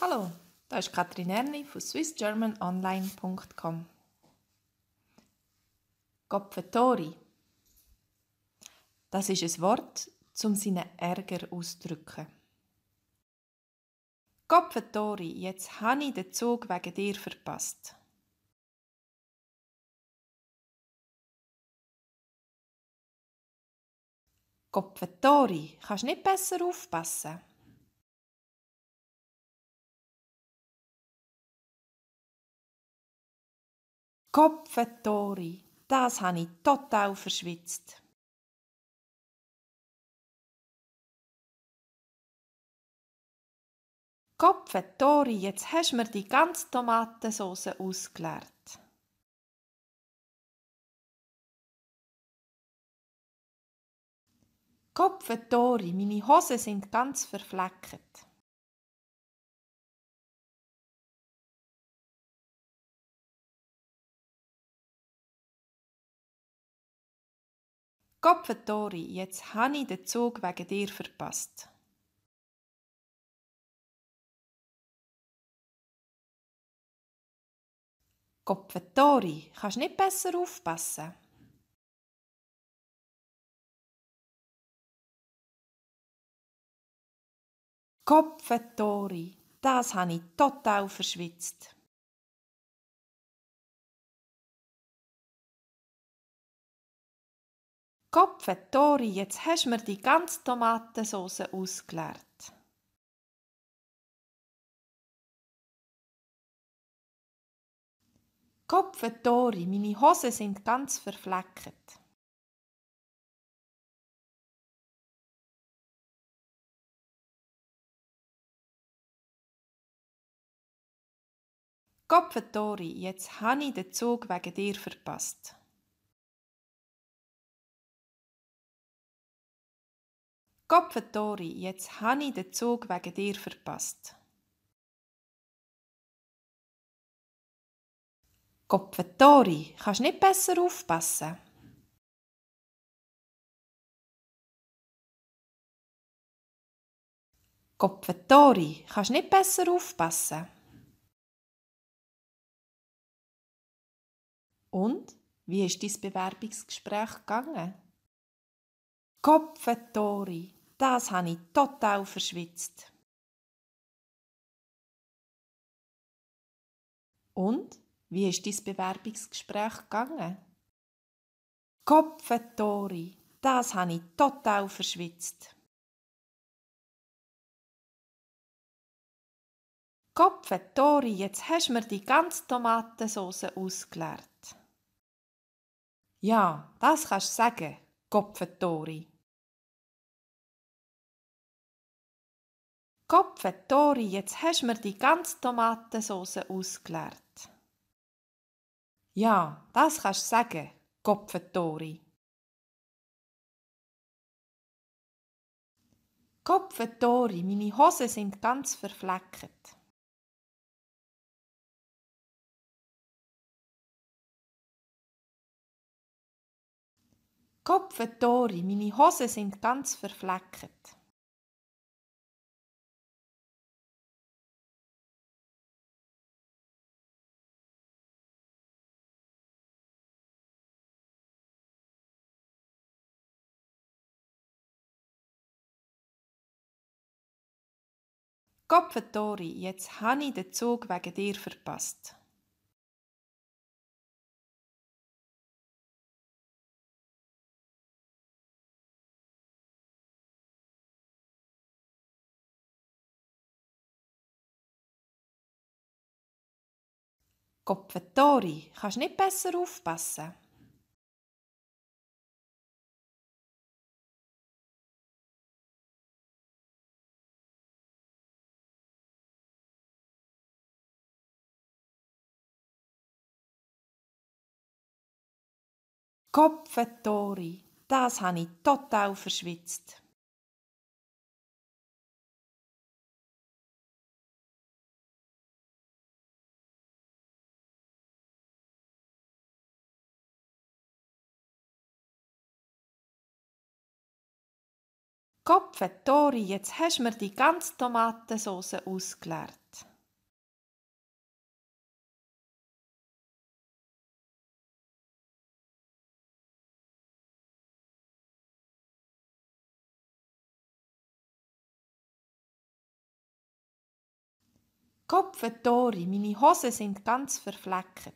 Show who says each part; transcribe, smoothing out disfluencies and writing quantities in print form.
Speaker 1: Hallo, da ist Katrin Erni von swissgermanonline.com. Kopfetori. Das ist ein Wort, um seinen Ärger auszudrücken. Kopfetori, jetzt habe ich den Zug wegen dir verpasst. Kopfetori, kannst nicht besser aufpassen? Kopfetori, das habe ich total verschwitzt. Kopfetori, jetzt hast du mir die ganze Tomatensauce ausgeleert. Kopfetori, meine Hosen sind ganz verfleckt. Kopfetori, jetzt habe ich den Zug wegen dir verpasst. Kopfetori, kannst nicht besser aufpassen? Kopfetori, das habe ich total verschwitzt. Kopfetori, jetzt hast du mir die ganze Tomatensauce ausgeleert. Kopfetori, meine Hosen sind ganz verfleckt. Kopfetori, jetzt habe ich den Zug wegen dir verpasst. Kopfetori, jetzt habe ich den Zug wegen dir verpasst. Kopfetori, kannst nicht besser aufpassen? Kopfetori, kannst nicht besser aufpassen? Und, wie ist dein Bewerbungsgespräch gegangen? Kopfetori, das habe ich total verschwitzt. Und, wie ist dein Bewerbungsgespräch gegangen? Kopfetori, das habe ich total verschwitzt. Kopfetori, jetzt hast du mir die ganze Tomatensauce ausgeleert. Ja, das kannst du sagen, Kopfetori. Kopfetori, jetzt hast du mir die ganze Tomatensauce ausgeleert. Ja, das kannst du sagen, Kopfetori. Kopfetori, meine Hosen sind ganz verfleckt. Kopfetori, meine Hosen sind ganz verfleckt. Kopfetori, jetzt habe ich den Zug wegen dir verpasst. Kopfetori, kannst nicht besser aufpassen? Kopfetori, das habe ich total verschwitzt. Kopfetori, jetzt hast du mir die ganze Tomatensauce ausgeleert. Kopfe Tori, meine Hosen sind ganz verflecket.